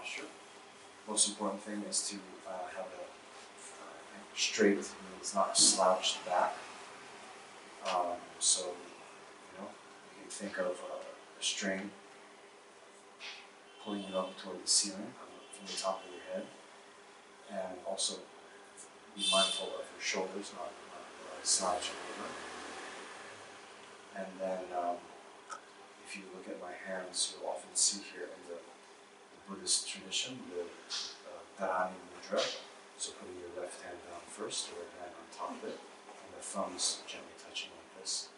posture. Most important thing is to have a straight, means not a slouched back. So, you know, you can think of a string pulling you up toward the ceiling from the top of your head, and also be mindful of your shoulders, not slouching over. And then, if you look at my hands, you'll often see here in the Buddhist tradition the Dharani mudra. So putting your left hand down first, the right hand on top of it, and the thumbs gently touching like this.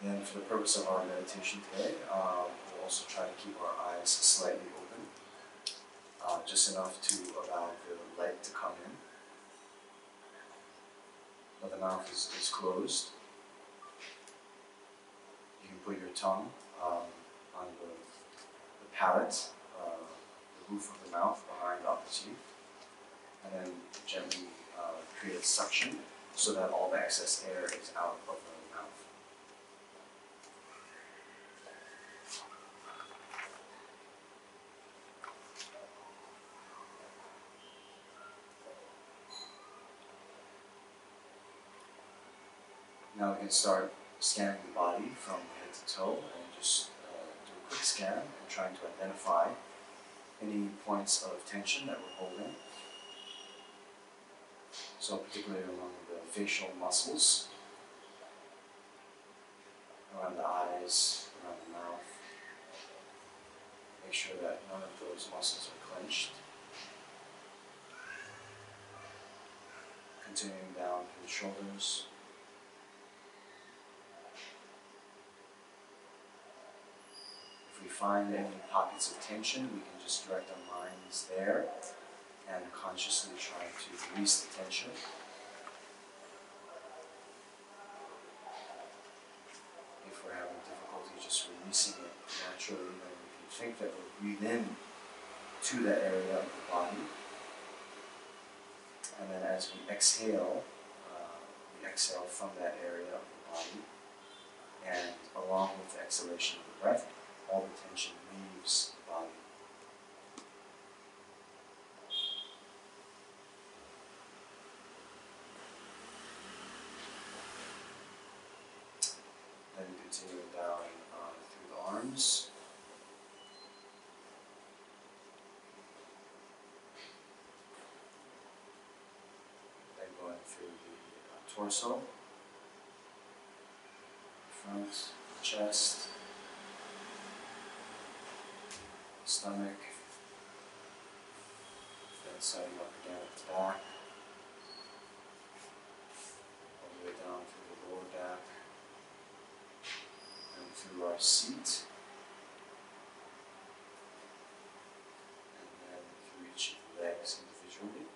Then for the purpose of our meditation today, we'll also try to keep our eyes slightly open, just enough to allow the light to come in. But the mouth is closed. You can put your tongue on the palate, the roof of the mouth behind the upper teeth, and then gently create a suction so that all the excess air is out of the mouth. Now we can start scanning the body from head to toe and just do a quick scan and trying to identify any points of tension that we're holding. So particularly along the facial muscles, around the eyes, around the mouth. Make sure that none of those muscles are clenched. Continuing down through the shoulders. If we find any pockets of tension, we can just direct our minds there and consciously try to release the tension. If we're having difficulty just releasing it naturally, then we can think that we'll breathe in to that area of the body. And then as we exhale from that area of the body. And along with the exhalation of the breath, all the tension leaves the body. Then continuing down through the arms. Then going through the torso, front, chest, stomach, then setting up again at the back, all the way down through the lower back, and through our seat, and then through each of the legs individually.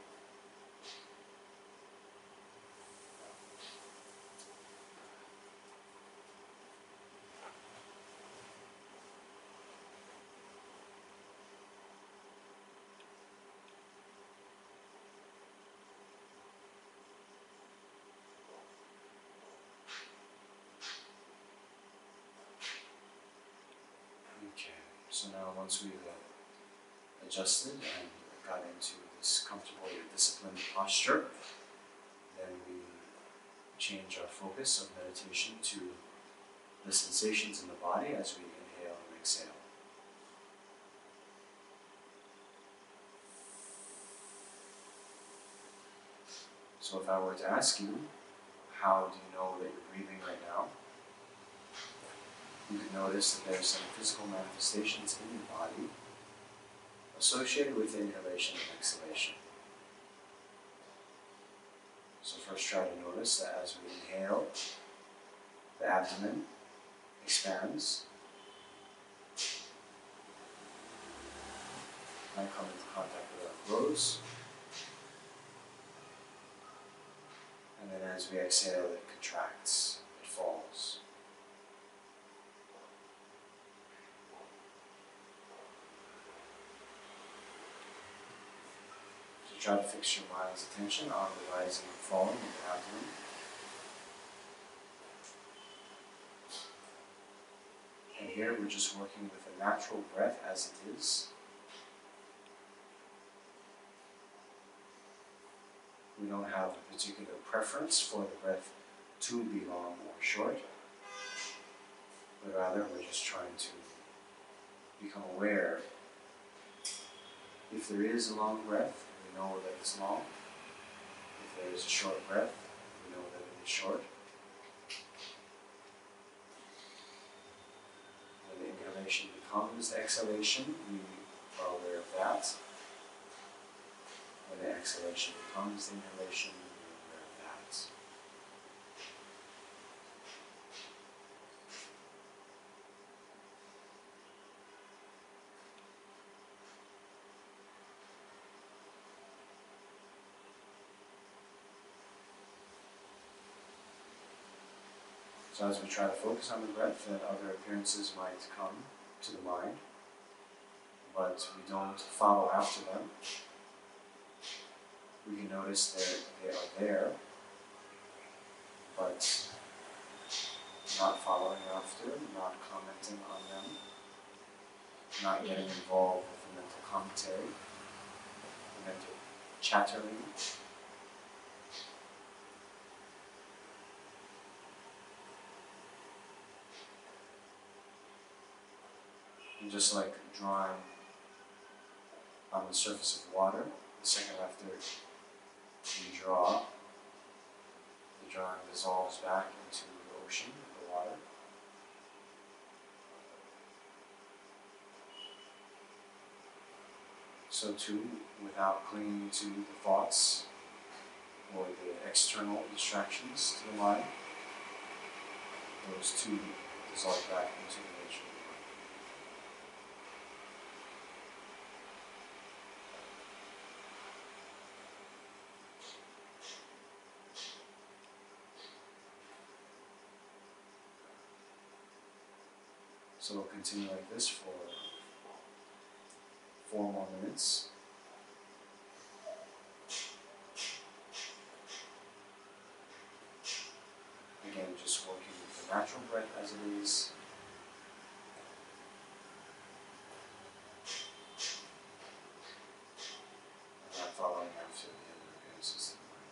So now once we've adjusted and got into this comfortable, disciplined posture, then we change our focus of meditation to the sensations in the body as we inhale and exhale. So if I were to ask you, how do you know that you're breathing right now? You can notice that there's some physical manifestations in your body associated with inhalation and exhalation. So first try to notice that as we inhale, the abdomen expands. Might come into contact with our clothes. And then as we exhale, it contracts, it falls. Try to fix your mind's attention on the rising and falling of the abdomen. here we're just working with the natural breath as it is. We don't have a particular preference for the breath to be long or short, but rather we're just trying to become aware. If there is a long breath, we know that it's long. If there is a short breath, we know that it is short. When the inhalation becomes the exhalation, we are aware of that. When the exhalation becomes the inhalation, we are aware of that. So as we try to focus on the breath, then other appearances might come to the mind, but we don't follow after them. We can notice that they are there, but not following after, not commenting on them, not getting involved with the mental commentary, the mental chattering. And just like drawing on the surface of water, the second after you draw, the drawing dissolves back into the ocean, the water. So too, without clinging to the thoughts or the external distractions to the mind, those two dissolve back into the nature of the mind. So we'll continue like this for 4 more minutes. Again, just working with the natural breath as it is. And not following after the other appearances of the mind.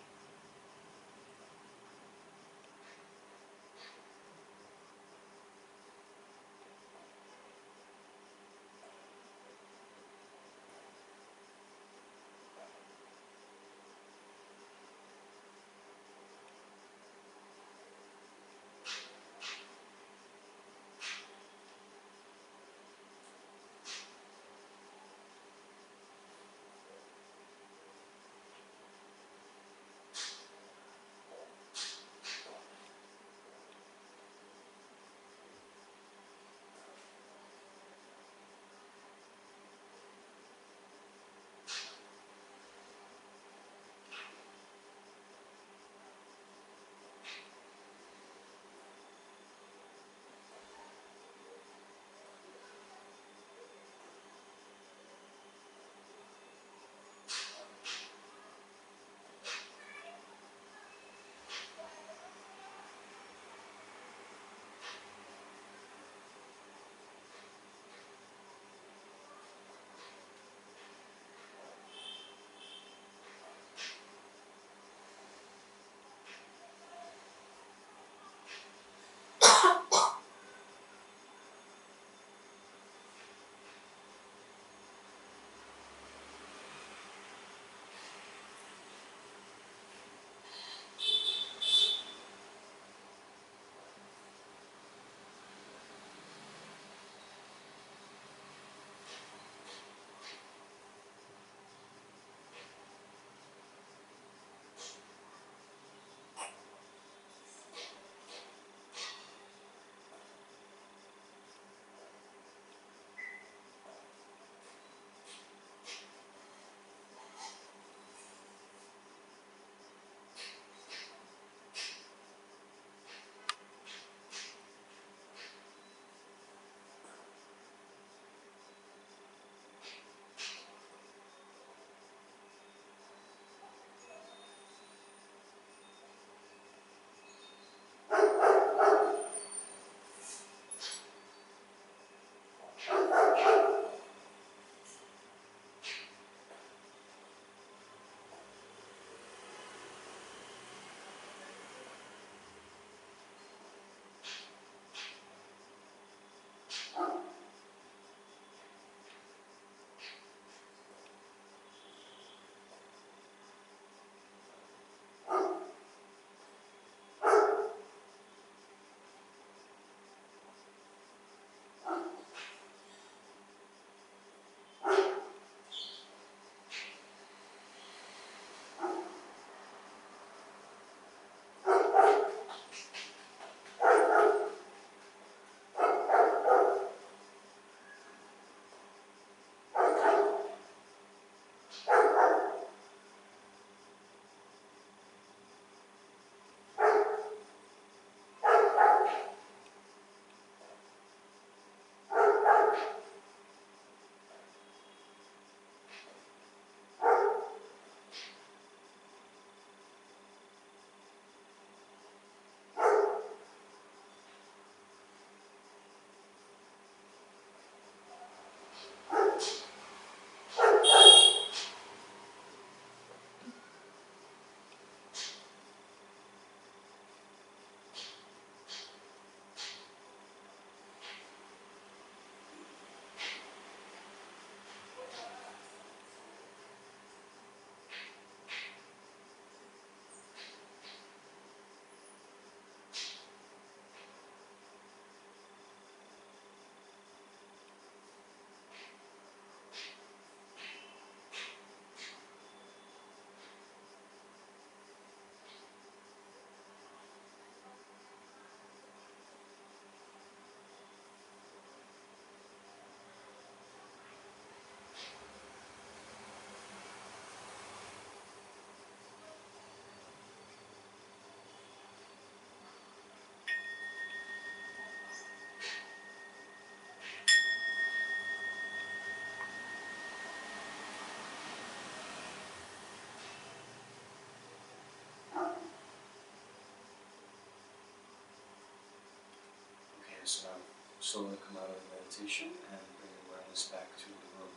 so now slowly come out of meditation and bring awareness back to the room.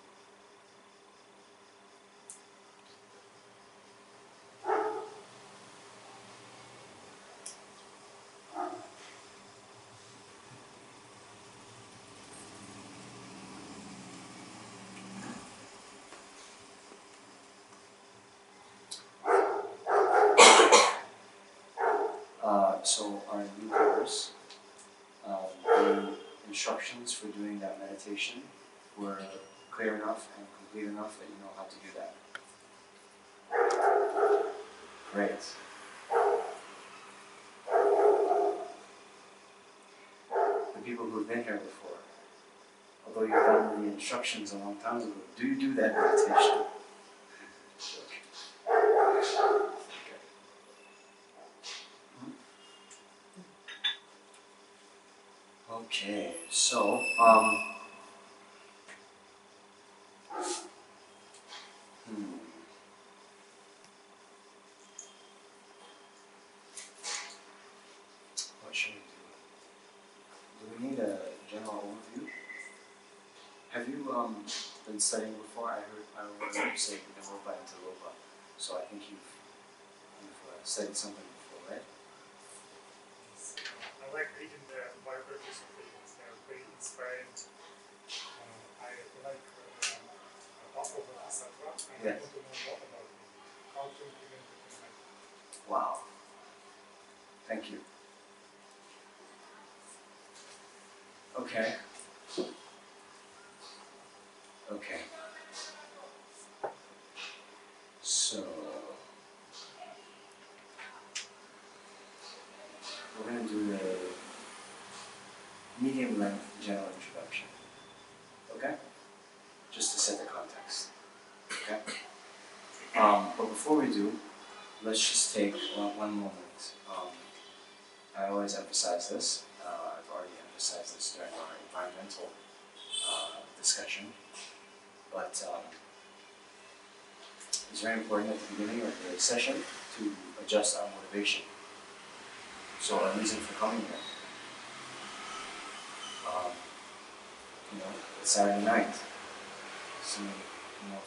So our newcomers, the instructions for doing that meditation were clear enough and complete enough that you know how to do that. Great. The people who've been here before, although you've gotten the instructions a long time ago, do you do that meditation? Okay, so, what should we do? Do we need a general overview? Have you been studying before? I heard you say Naropa and Taropa, so I think you've studied something before, right? I like reading the biographies of leaders. They are very inspiring. I like Papa Bodhisattva, and Yes. I want to know more about it. How to implement it in life. Wow. Thank you. Okay. Okay. So, we're going to do a medium length general introduction. Okay? Just to set the context. Okay? But before we do, let's just take one moment. I always emphasize this. I've already emphasized this during our environmental discussion. But it's very important at the beginning of the session to adjust our motivation. So our reason for coming here. It's Saturday night. So many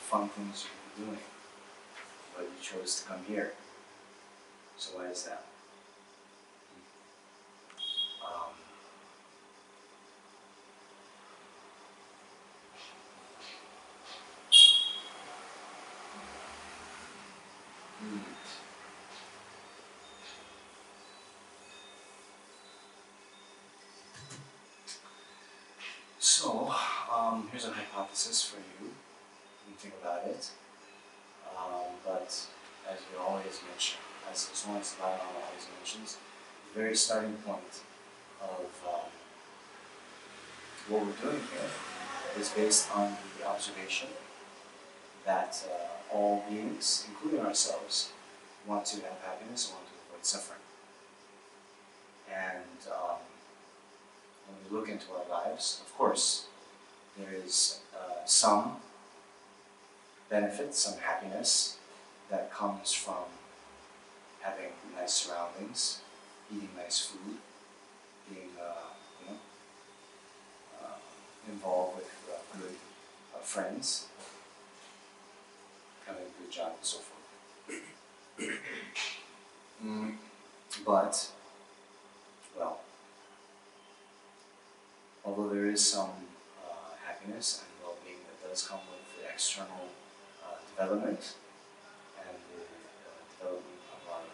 fun things you could be doing. But you chose to come here. So why is that? So, here's a hypothesis for you. You think about it. But as we always mention, as long as the Dalai Lama always mentions, the very starting point of what we're doing here is based on the observation that all beings, including ourselves, want to have happiness and want to avoid suffering. And when we look into our lives, of course, there is some benefit, some happiness that comes from having nice surroundings, eating nice food, being involved with good friends, having a good job, and so forth. But, well, although there is some happiness and well-being that does come with the external development and the development of our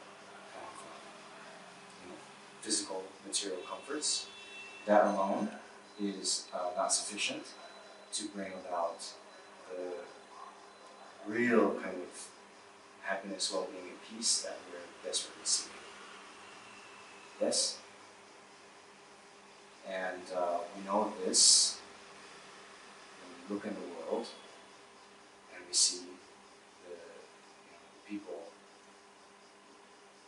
physical, material comforts, that alone is not sufficient to bring about the real kind of happiness, well-being, and peace that we're desperately seeking. Yes? And we know this when we look in the world and we see the people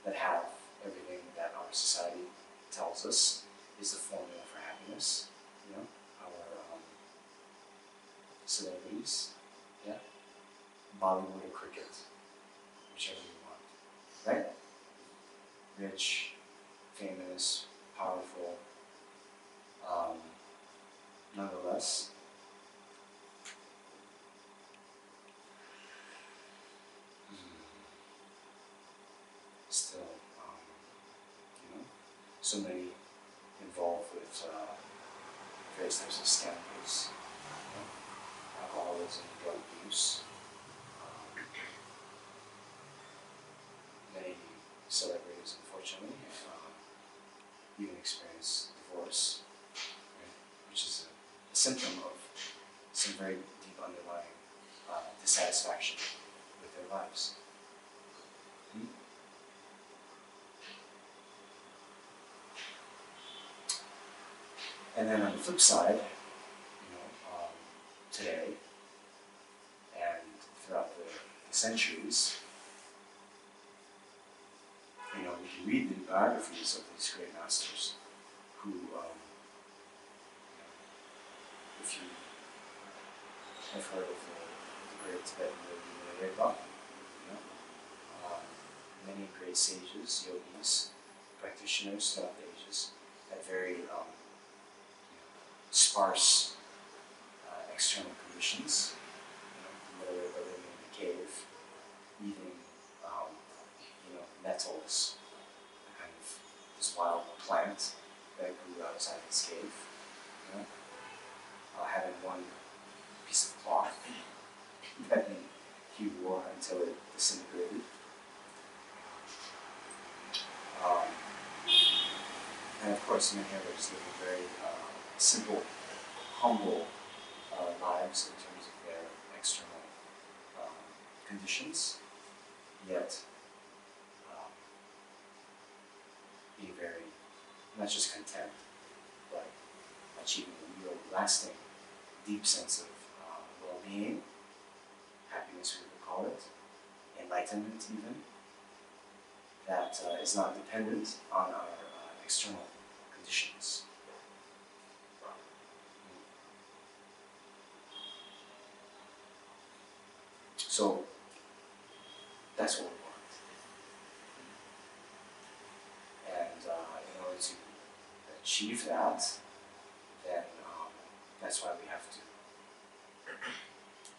that have everything that our society tells us is the formula for happiness. Our celebrities, Bollywood or cricket, whichever you want, right? Rich, famous, powerful, Nonetheless, still, so many involved with various types of scandals, alcoholism, drug abuse. Many celebrities, unfortunately, even experience divorce, right? Which is a symptom of some very deep underlying dissatisfaction with their lives. And then on the flip side, today and throughout the centuries, we can read the biographies of these great masters who, if you have heard of the great Tibetan yogi, many great sages, yogis, practitioners throughout the ages had very sparse external conditions, whether they're living in a cave, eating nettles, kind of this wild plant that grew outside his cave, having one piece of cloth that he wore until it disintegrated. And of course, many others living very simple, humble lives in terms of their external conditions, yet being very, not just content, but achieving a real lasting, deep sense of well-being, happiness we would call it, enlightenment even, that is not dependent on our external conditions. So that's what we want. And in order to achieve that, then that's why we have to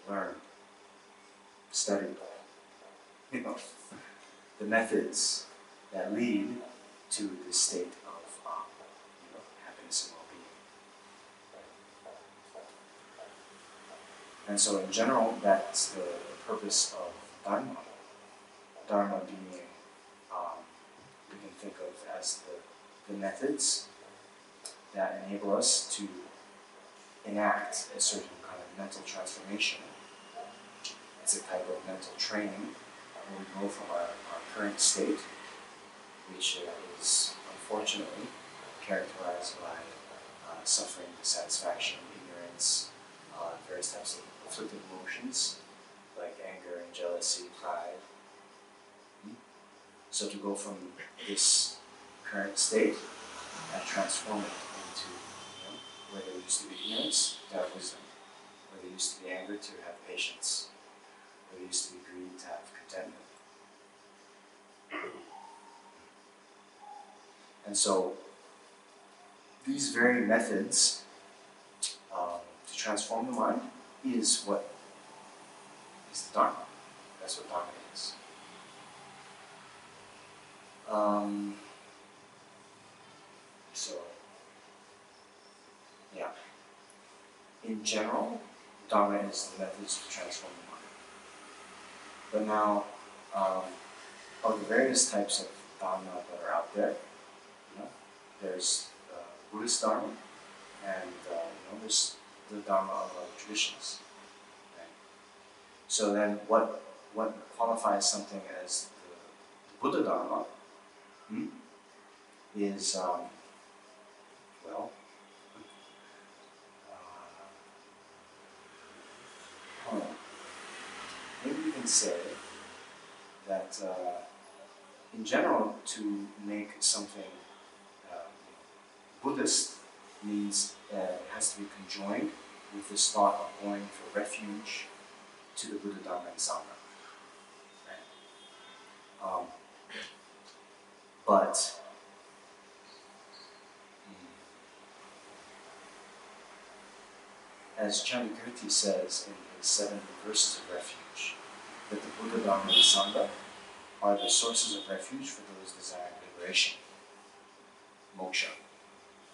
learn, study, the methods that lead to this state of happiness and well-being. And so in general, that's the purpose of Dharma. Dharma being, we can think of as the methods that enable us to enact a certain kind of mental transformation. It's a type of mental training where we go from our current state, which is unfortunately characterized by suffering, dissatisfaction, ignorance, various types of afflictive emotions like anger and jealousy, pride. So to go from this current state and transform it into, where there used to be ignorance, to have wisdom. Where there used to be anger, to have patience. Where there used to be greed, to have contentment. And so these very methods to transform the mind is what is the Dharma. That's what Dharma is. In general, Dharma is the methods to transform the mind. But now, of the various types of Dharma that are out there, there's Buddhist Dharma, and there's the Dharma of other traditions. Right? So then, what qualifies something as the Buddha Dharma is, maybe we can say that in general, to make something Buddhist means it has to be conjoined with this thought of going for refuge to the Buddha Dharma and Sangha. Right? But as Chandrakirti says in his 70 verses of refuge, that the Buddha Dharma and Sangha are the sources of refuge for those desiring liberation, moksha,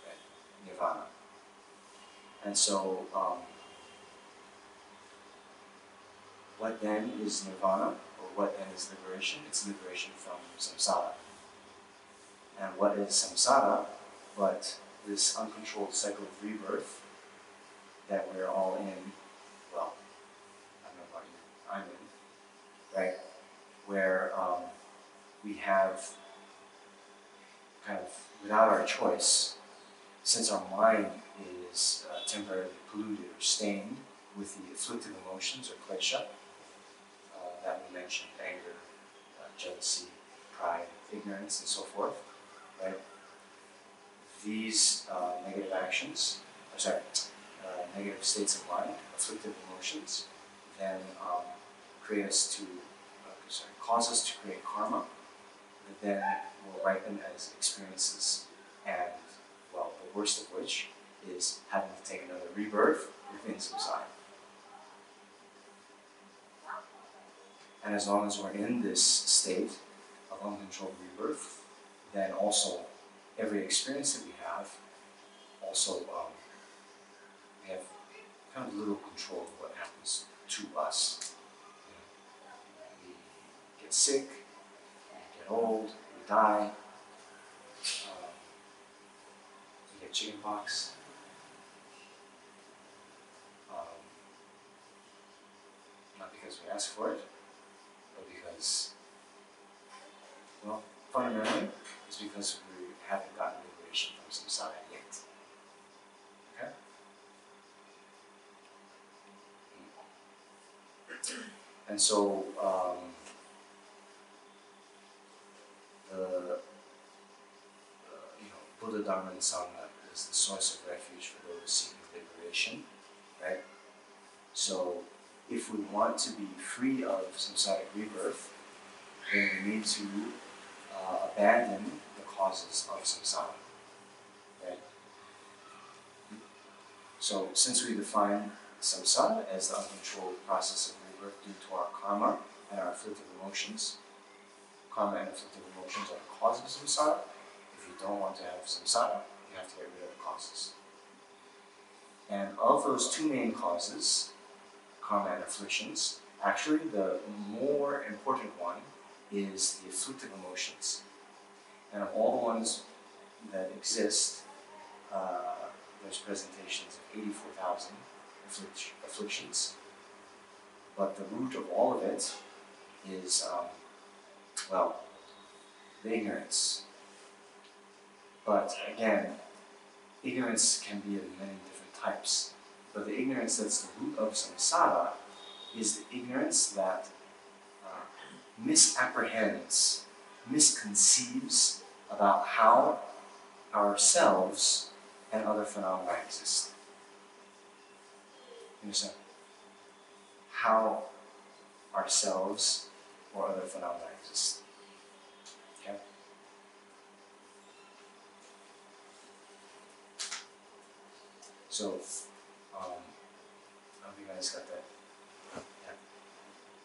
right? Nirvana. And so, what then is nirvana, or what then is liberation? It's liberation from samsara. And what is samsara but this uncontrolled cycle of rebirth that we're all in? Well, I don't know about you, I'm in, right? Where we have kind of, without our choice, since our mind is temporarily polluted or stained with the afflictive emotions or klesha that we mentioned, anger, jealousy, pride, ignorance, and so forth, right? These negative actions, negative states of mind, afflictive emotions, then create us to, cause us to create karma that then will ripen as experiences, and, well, the worst of which is having to take another rebirth within samsara. And as long as we're in this state of uncontrolled rebirth, then also every experience that we have, also we have kind of little control of what happens to us. You know, we get sick, we get old, we die, we get chickenpox. Not because we ask for it, but because, well, fundamentally, it's because we haven't gotten liberation from samsara yet. Okay? And so, Buddha Dharma and Sangha is the source of refuge for those seeking liberation, right? So, if we want to be free of samsaric rebirth, then we need to abandon the causes of samsara, right? So, since we define samsara as the uncontrolled process of rebirth due to our karma and our afflictive emotions, karma and afflictive emotions are the causes of samsara. If you don't want to have samsara, you have to get rid of the causes. And of those two main causes, karma and afflictions, actually the more important one is the afflictive emotions. And of all the ones that exist, there's presentations of 84,000 afflictions. But the root of all of it is, well, the ignorance. But again, ignorance can be of many different types. But the ignorance that's the root of samsara is the ignorance that misapprehends, misconceives about how ourselves and other phenomena exist. You understand? How ourselves or other phenomena exist. Okay? So, I hope you guys got that. Yeah.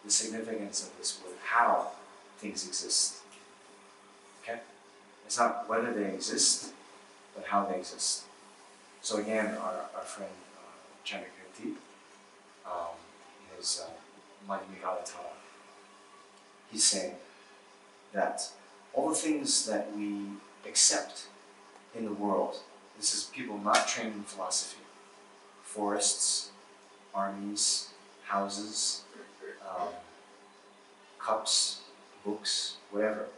The significance of this word, how things exist. Okay? It's not whether they exist, but how they exist. So again, our friend Chandrakirti, his Bylakuppe, he's saying that all the things that we accept in the world, this is people not trained in philosophy, forests, armies, houses, cups, books, whatever.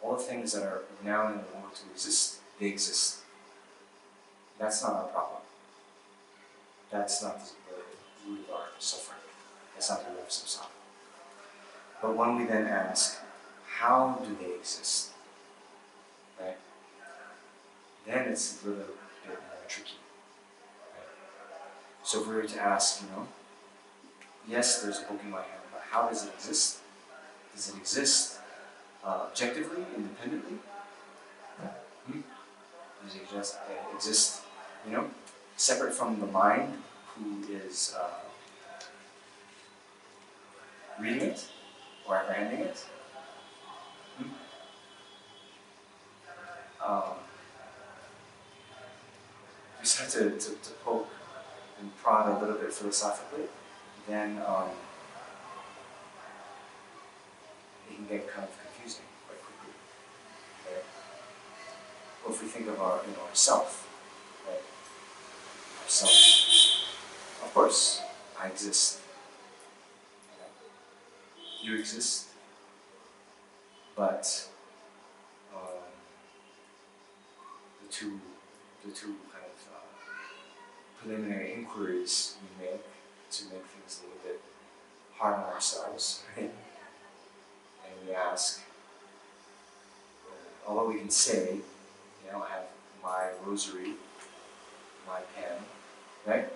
All the things that are renowned in the world to exist, they exist. That's not our problem. That's not the root of our suffering. That's not the root of samsara. But when we then ask, how do they exist? Right? Then it's a little bit more tricky. So if we were to ask, yes, there's a book in my hand, but how does it exist? Does it exist objectively, independently? Does it exist, separate from the mind who is reading it or apprehending it. We start to poke and prod a little bit philosophically, then it can get kind of confusing quite quickly. Right? Or if we think of our self, right? Self. Of course, I exist. You exist. But the two kind of preliminary inquiries we make to make things a little bit hard on ourselves, right? And we ask, although we can say, I have my rosary, my pen, right?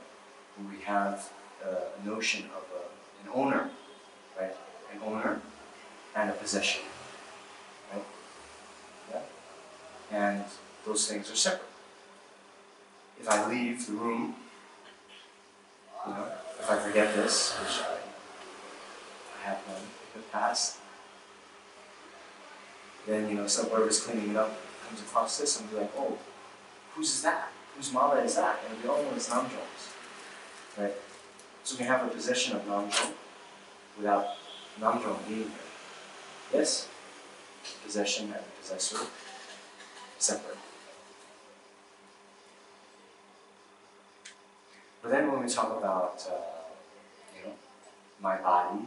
We have a notion of an owner, right? An owner and a possession, right? Yeah? And those things are separate. If I leave the room, if I forget this, which I have done in the past, then whoever's cleaning it up comes across this and be like, oh, whose is that? Whose mala is that? And we all know it's Namjong's, right? So we can have a possession of Namjong without Namjong being here. Yes? Possession and possessor, separate. But then when we talk about, my body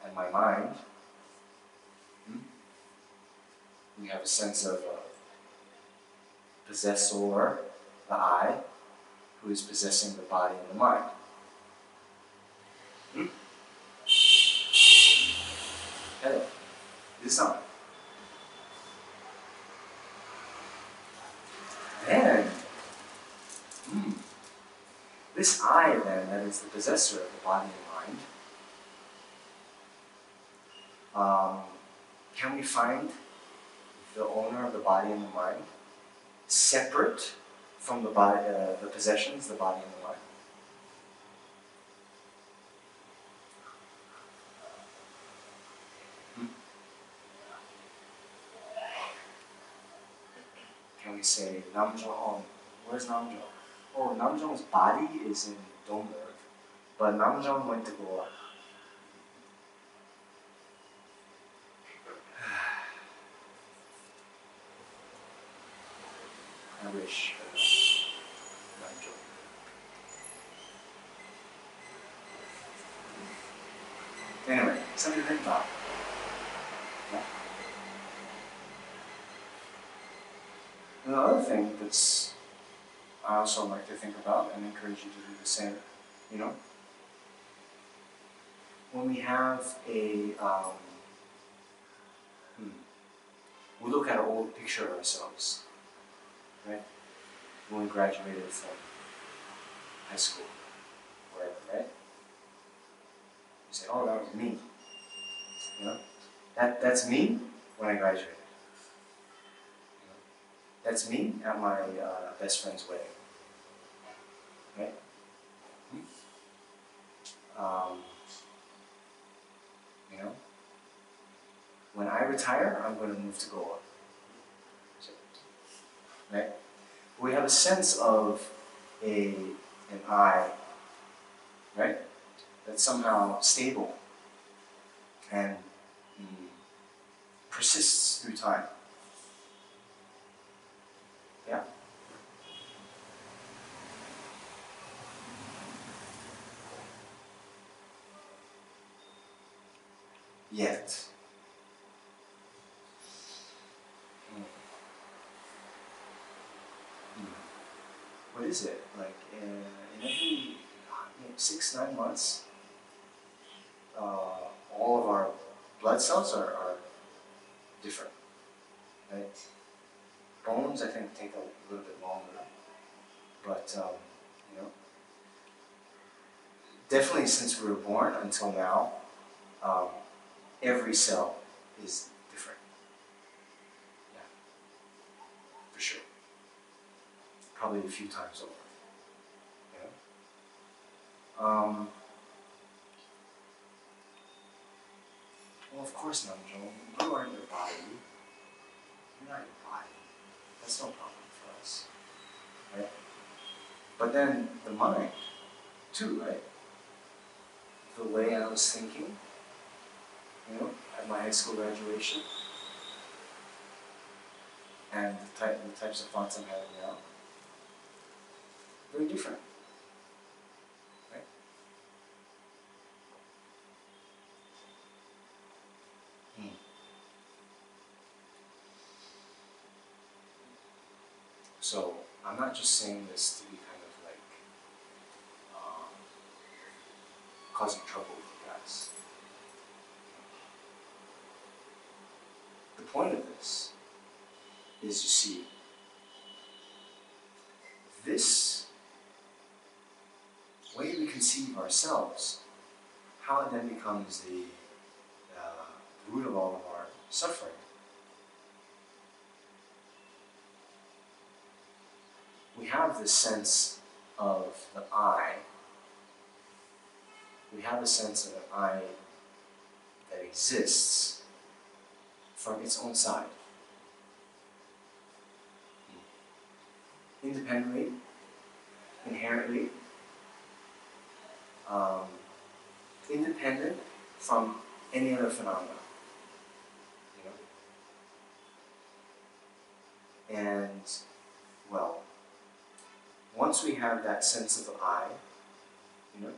and my mind, we have a sense of possessor, the I, who is possessing the body and the mind. Hello, this is on. Then, this I then, that is the possessor of the body and mind, can we find the owner of the body and the mind separate from the body, the possessions, the body and the mind? Can we say Namjong? Oh, where's Namjong? Oh, Namjong's body is in Dongberg, but Namjong went to Goa. I wish Namjong. Anyway, something to think about. Yeah. And the other thing that's I also like to think about and encourage you to do the same, when we have a, we look at an old picture of ourselves, right? When we graduated from high school, wherever, right? You say, oh, that was me. That's me when I graduated. That's me at my best friend's wedding, right? When I retire, I'm going to move to Goa. Right? We have a sense of an I, right? That's somehow stable and persists through time. Yeah. Yet. What is it? Like in every 6-9 months, all of our blood cells are different, right? Bones, I think, take a little bit longer, but definitely since we were born until now, every cell is different. Yeah, for sure. Probably a few times over. Well, of course, Namjong, you aren't your body. You're not your body. That's no problem for us, right? But then the mind, too, right? The way I was thinking, you know, at my high school graduation, and the types of thoughts I'm having now, very different, right? So I'm not just saying this to be kind of like causing trouble with you guys. The point of this is, you see, this way we conceive ourselves, how it then becomes the root of all of our suffering. We have this sense of the I. We have a sense of an I that exists from its own side. Independently, inherently, independent from any other phenomena. You know? And, well, once we have that sense of the I, you know,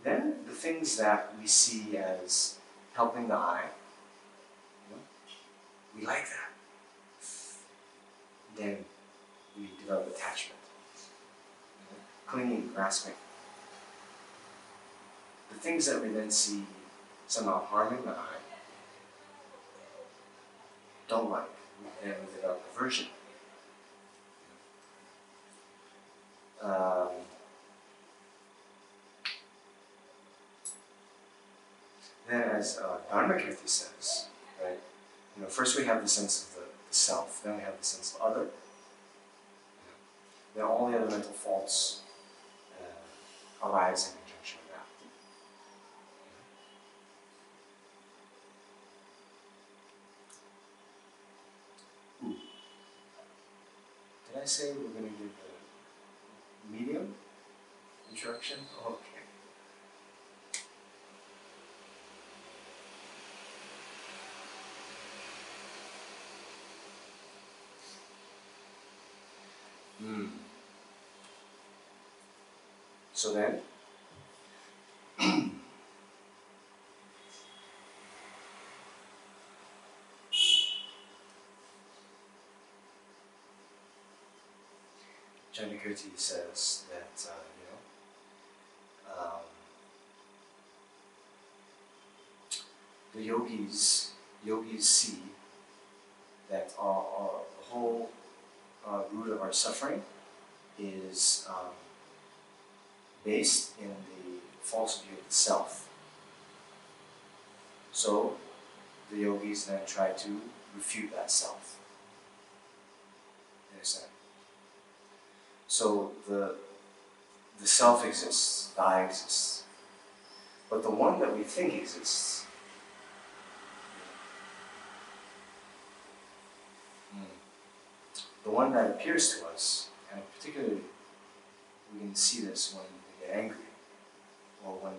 then the things that we see as helping the I, you know, we like that. Then we develop attachment, you know, clinging, grasping. The things that we then see somehow harming the I, don't like, and we develop aversion. Then, as Dharmakirti says, right? You know, first we have the sense of the self, then we have the sense of other. Then all the other mental faults arise in conjunction with that. Ooh. Did I say we're going to give the medium introduction? Okay. So then, Chandrakirti says that, the yogis see that the whole root of our suffering is based in the false view of the self. So the yogis then try to refute that self. You understand? So the self exists, the I exists. But the one that we think exists, the one that appears to us, and particularly we can see this when we get angry, or when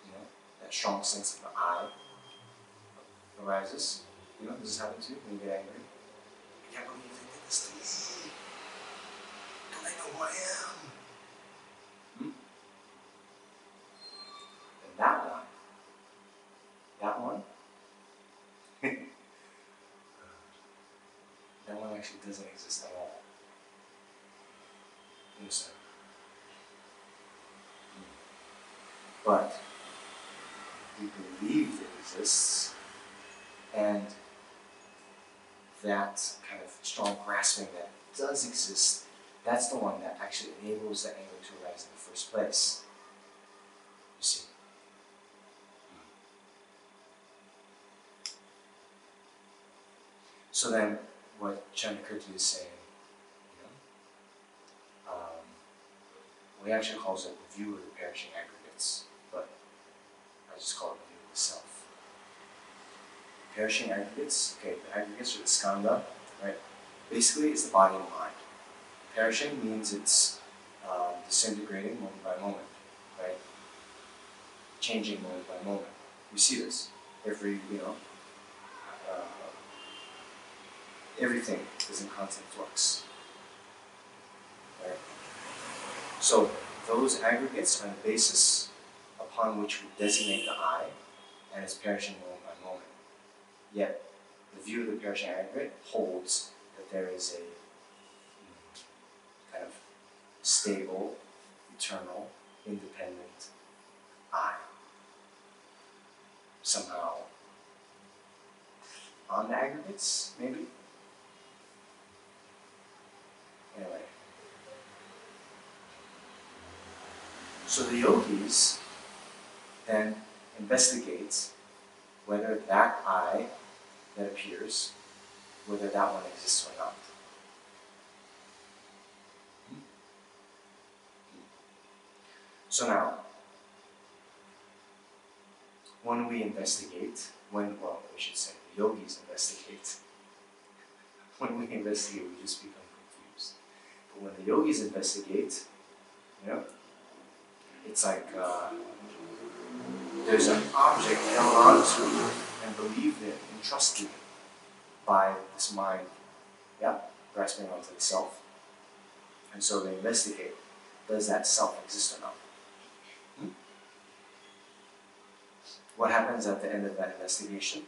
you know, that strong sense of the I arises. You know, does this happen to you when you get angry? I can't believe they did this to me. Don't they know who I am? And that one, that one actually doesn't exist at all. You understand? But we believe it exists, and that kind of strong grasping that does exist, that's the one that actually enables the anger to arise in the first place. You see? So then, what Chandrakirti is saying, you know, He actually calls it the view of the perishing aggregates, but I just call it the view of the self. Perishing aggregates, okay, the aggregates are the skandha, right? Basically, it's the body and mind. Perishing means it's disintegrating moment by moment, right? Changing moment by moment. You see this every, everything is in constant flux, right? So those aggregates are the basis upon which we designate the I, and it's perishing moment by moment. Yet the view of the perishing aggregate holds that there is a kind of stable, eternal, independent I. Somehow on the aggregates, maybe? Anyway. So the yogis then investigate whether that I that appears, whether that one exists or not. So now, when we investigate, we should say, the yogis investigate. When we investigate, we just become confused. But when the yogis investigate, it's like there's an object held onto and believed in and trusted by this mind, grasping onto the self. And so they investigate, does that self exist or not? What happens at the end of that investigation?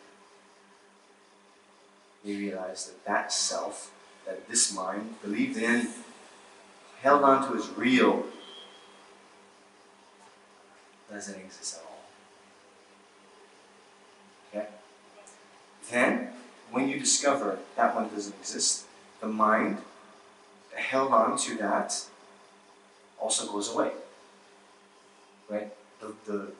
They realize that that self, that this mind believed in, held on to as real, doesn't exist at all. Okay? Then, when you discover that one doesn't exist, the mind that held on to that also goes away. Right? The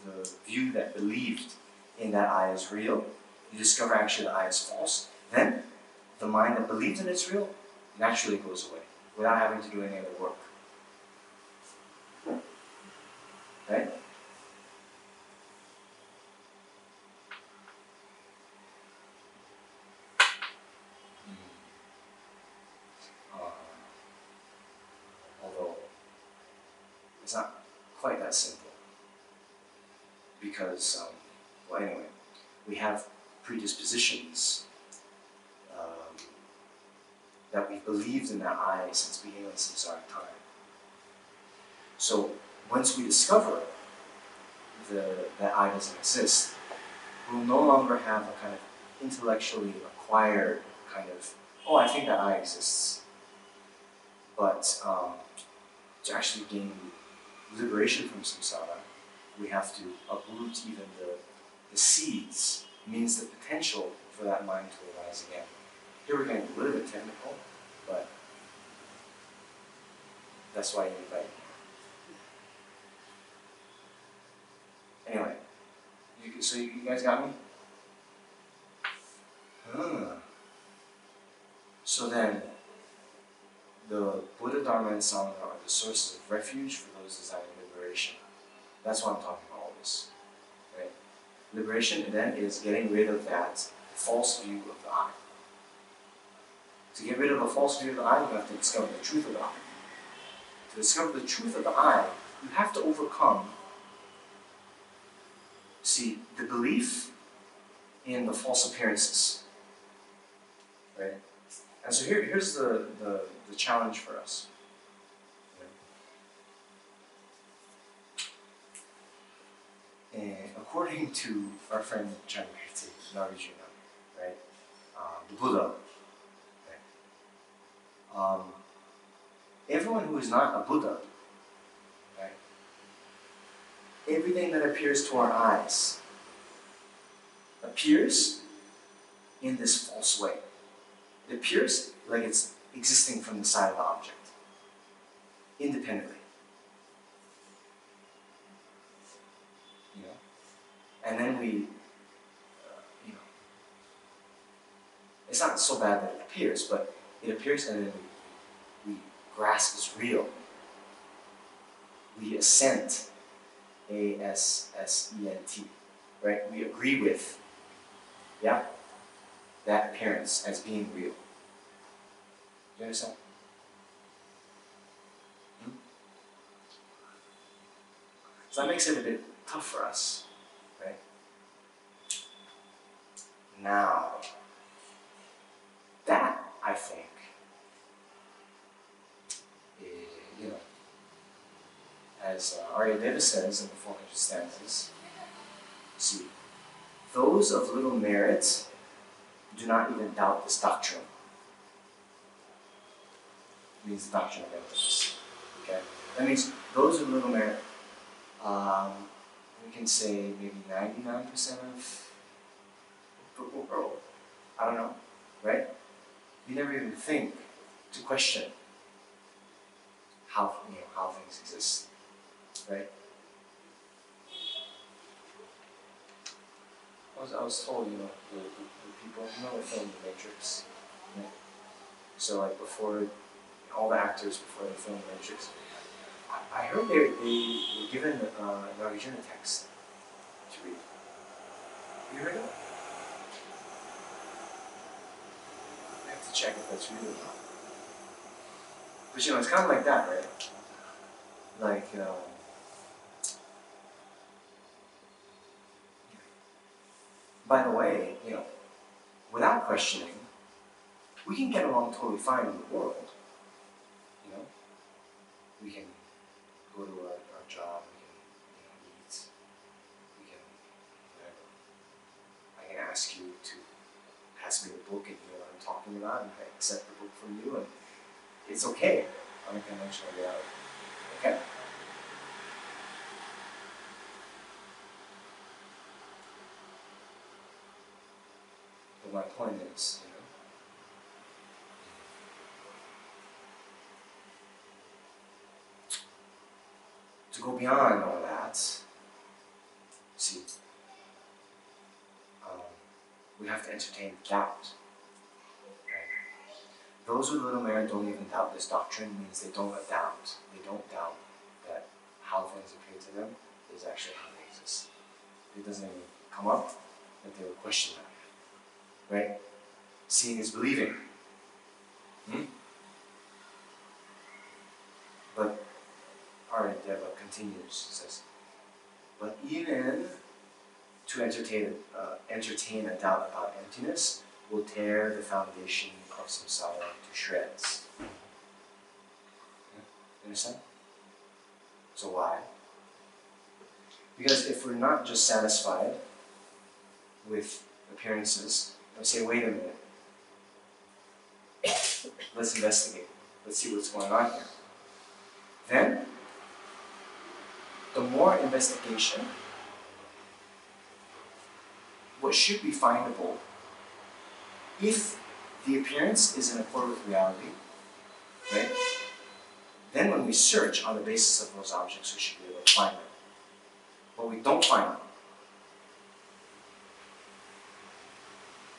view that believed in that I is real, you discover actually the I is false, then the mind that believes in it's real naturally goes away without having to do any other work. Right? Although it's not quite that simple. Because, anyway, we have predispositions that we've believed in that I since beginning of samsaric time. So, once we discover that I doesn't exist, we'll no longer have a kind of intellectually acquired kind of, I think that I exists. But to actually gain liberation from samsara, we have to uproot even the seeds, means the potential for that mind to arise again. Here we're getting a little bit technical, but that's why you invite me. Anyway, so you guys got me? So then, the Buddha Dharma and Sangha are the sources of refuge for those desiring liberation. That's why I'm talking about all this. Right? Liberation, then, is getting rid of that false view of the I. To get rid of a false view of the I, you have to discover the truth of the I. To discover the truth of the I, you have to overcome, the belief in the false appearances. Right? And so here's the challenge for us. According to our friend Chandragirti, Narijuna, right? The Buddha, right? Everyone who is not a Buddha, right? Everything that appears to our eyes appears in this false way. It appears like it's existing from the side of the object, independently. And then we, it's not so bad that it appears, but it appears and then we grasp as real. we assent, A-S-S-E-N-T, right? We agree with, yeah, that appearance as being real. Do you understand? So that makes it a bit tough for us, right? Now, that, I think, you know, as Aryadeva says in the 400 stanzas, see, those of little merit do not even doubt this doctrine. It means the doctrine of emptiness. Okay? That means those of little merit, we can say maybe 99% of the world. I don't know, right? You never even think to question how things exist, right? I was told, the people, the film The Matrix, right? So like before, all the actors before they filmed The Matrix, I heard they were given Nagarjuna text to read. You heard of it? I have to check if that's real or not. But it's kind of like that, right? Like, by the way, without questioning, we can get along totally fine in the world. We can go to our job, we can eat, we can, whatever. I can ask you to pass me the book and you know what I'm talking about, and I accept the book from you, and it's okay on a conventional reality. Okay? But my point is, to go beyond all that, see, we have to entertain doubt. Okay? Those with little merit don't even doubt this doctrine, means they don't doubt. They don't doubt that how things appear to them is actually how they exist. It doesn't even come up that they would question that. Right? Seeing is believing. But Aryadeva continues, says, but even to entertain a doubt about emptiness will tear the foundation of samsara to shreds. Understand? So why? Because if we're not just satisfied with appearances, and say, wait a minute, let's investigate, let's see what's going on here. Then, the more investigation, what should be findable, if the appearance is in accord with reality, right? Then when we search on the basis of those objects, we should be able to find them. But we don't find them.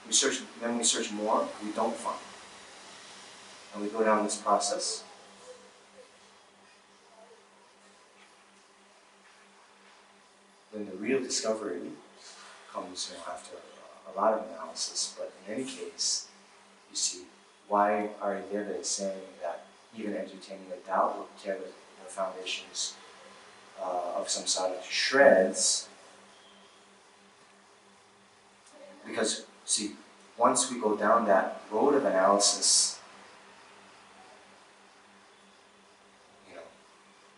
We search more, we don't find. And we go down this process. Then the real discovery comes after a lot of analysis, but in any case, you see why Aryadeva is saying that even entertaining a doubt will tear the foundations of samsara to shreds. Because, see, once we go down that road of analysis,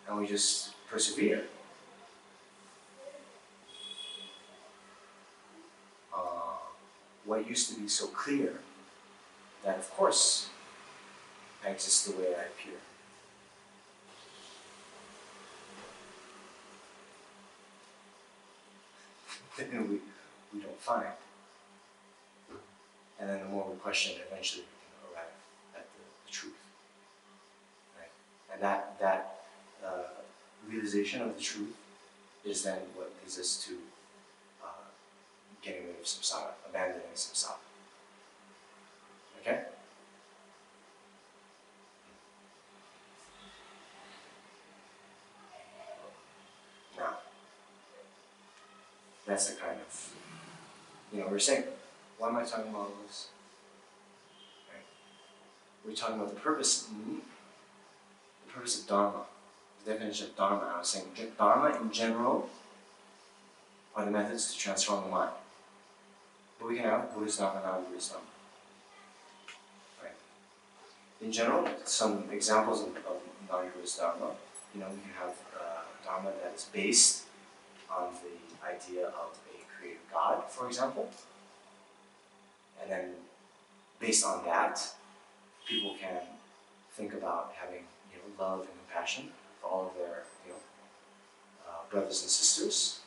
and we just persevere, what used to be so clear, that of course I exist the way I appear. Then we don't find. And then the more we question, eventually we can arrive at the truth. Right? And that realization of the truth is then what leads us to getting rid of samsara, abandoning samsara. Okay? That's the kind of, we're saying, why am I talking about all this? Right? We're talking about the purpose of Dharma, the definition of Dharma. I was saying Dharma in general are the methods to transform the mind. But we can have Buddhist Dharma, non-Buddhist Dharma. Right? In general, some examples of non-Buddhist Dharma, we can have Dharma that is based on the idea of a creator God, for example. And then, based on that, people can think about having love and compassion for all of their brothers and sisters,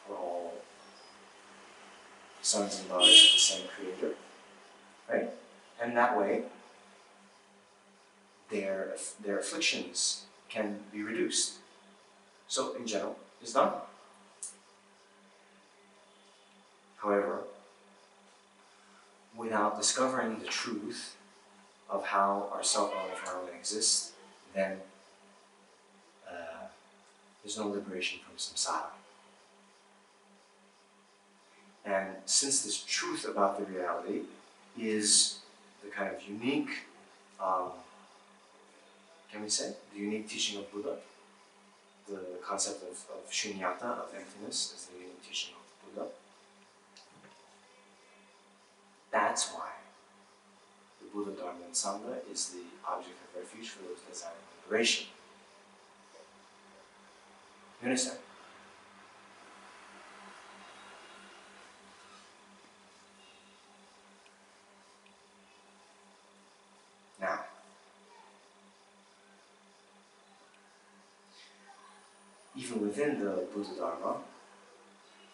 for all sons and daughters of the same creator, right? And that way, their afflictions can be reduced. So, in general, it's Dharma. However, without discovering the truth of how our self-knowledge phenomena exists, then there's no liberation from samsara. And since this truth about the reality is the kind of unique, can we say, the unique teaching of Buddha, the concept of shunyata, of emptiness, is the unique teaching of Buddha. That's why the Buddha Dharma and Sangha is the object of refuge for those desiring liberation. You understand? Now, even within the Buddha Dharma,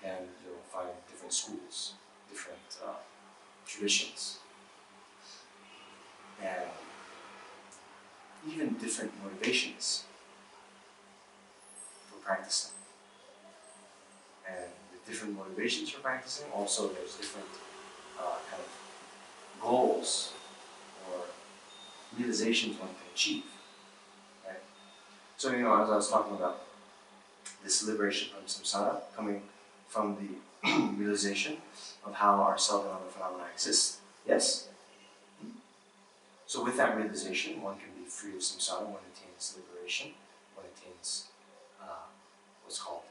and you'll find different schools, different traditions, and even different motivations for practicing. And with different motivations for practicing, also there's different kind of goals or realizations one can achieve. Right? So, as I was talking about this liberation from samsara coming from the realization of how our self-knowledge phenomena exist. Yes? So with that realization, one can be free of samsara, one attains liberation, one attains what's called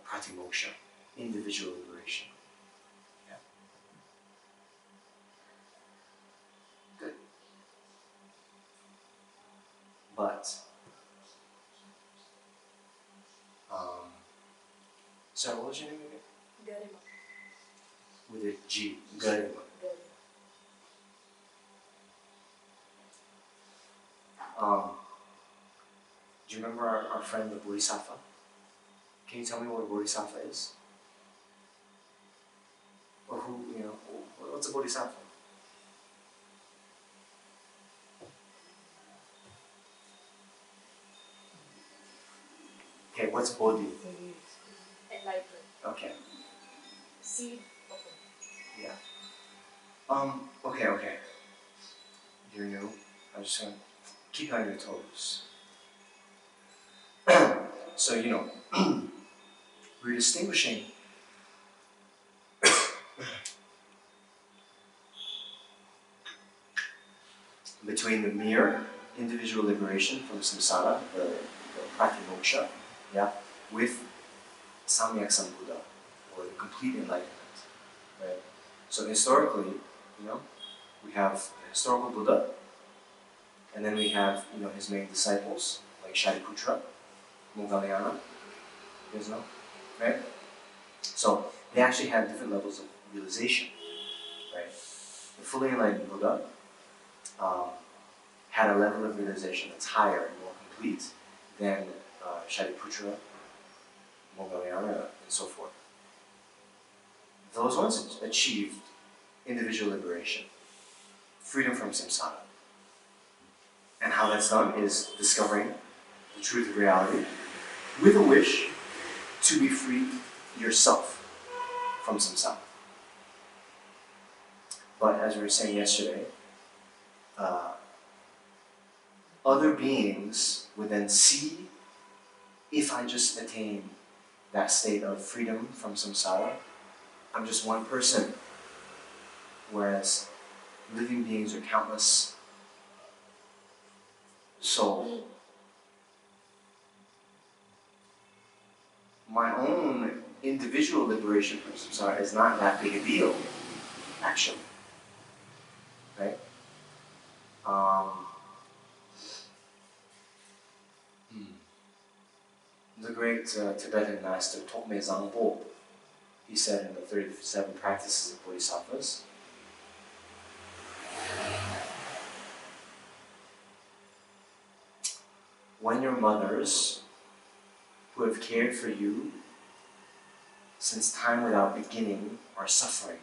pratimoksha, individual liberation. Yeah. Good. But so what was your name again? Garima. With a G. Garima. Do you remember our friend the Bodhisattva? Can you tell me what a Bodhisattva is? Or what's a Bodhisattva? Okay, what's Bodhi? Enlightenment. Okay. Seed open. Yeah. Okay. You're new. I'm just gonna keep on your toes. So, we're distinguishing between the mere individual liberation from samsara, the pratimoksha, with samyak sambuddha, or the complete enlightenment. Right? So historically, we have the historical Buddha, and then we have, his main disciples, like Shariputra, Moggallana, you guys know, right? So they actually had different levels of realization, right? The fully enlightened Buddha had a level of realization that's higher and more complete than Shariputra, Moggallana, and so forth. Those ones achieved individual liberation, freedom from samsara. And how that's done is discovering the truth of reality with a wish to be free yourself from samsara. But as we were saying yesterday, other beings would then see, if I just attain that state of freedom from samsara. I'm just one person, whereas living beings are countless. So, my own individual liberation from samsara is not that big a deal, actually. Right? The great Tibetan master Choe, he said in the 37 practices of Bodhisattvas, when your mothers, who have cared for you since time without beginning, are suffering,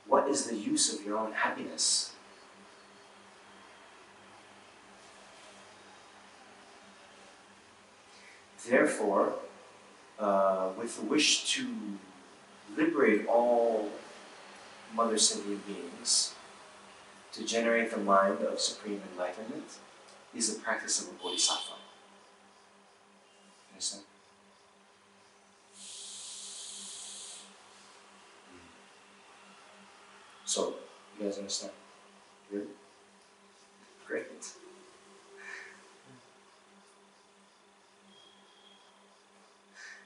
what is the use of your own happiness? Therefore, with the wish to liberate all mother sentient beings, to generate the mind of supreme enlightenment, is the practice of a bodhisattva. Understand? So, you guys understand? Really? Great.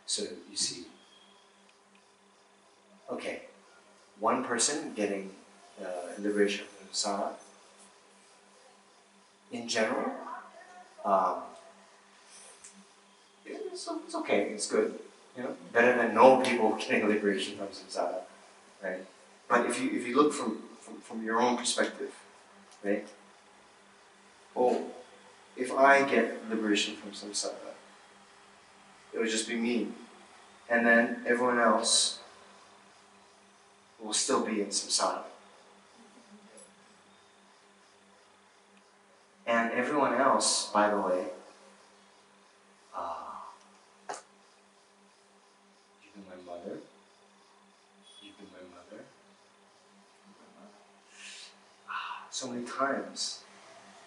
So, you see, okay, one person getting liberation from samsara, in general, it's okay, it's good, you know, better than no people getting liberation from samsara, right? But if you look from your own perspective, right? Oh, if I get liberation from samsara, it would just be me, and then everyone else will still be in samsara. And everyone else, by the way, you've been my mother, you've been my mother, so many times,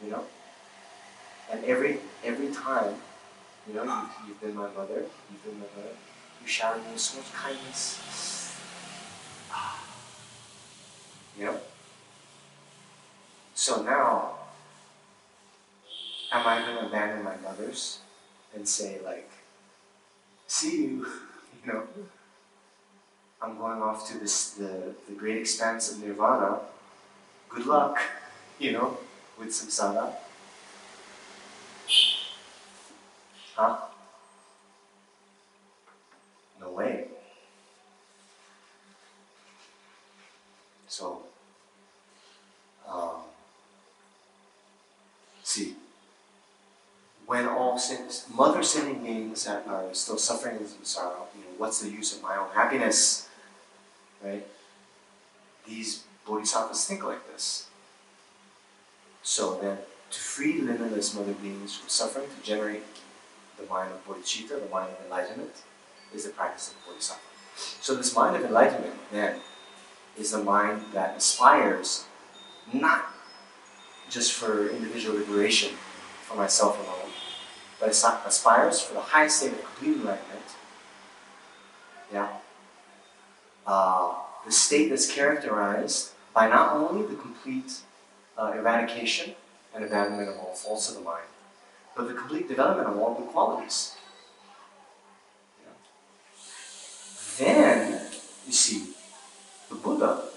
you know? And every time, you know, you've been my mother, you've been my mother, you showered me with so much kindness. You know? So now, am I going to abandon my mothers and say like, see you, you know, I'm going off to the great expanse of nirvana, good luck, you know, with samsara? Huh? No way. So, see, when all mother sentient beings that are still suffering in samsara, you know, what's the use of my own happiness, right? These bodhisattvas think like this. So then, to free limitless mother beings from suffering, to generate the mind of bodhicitta, the mind of enlightenment, is the practice of bodhisattva. So this mind of enlightenment, then, is the mind that aspires not just for individual liberation for myself alone, but it aspires for the highest state of complete enlightenment. Yeah. The state that's characterized by not only the complete eradication and abandonment of all faults of the mind, but the complete development of all good qualities. Yeah. Then, you see, the Buddha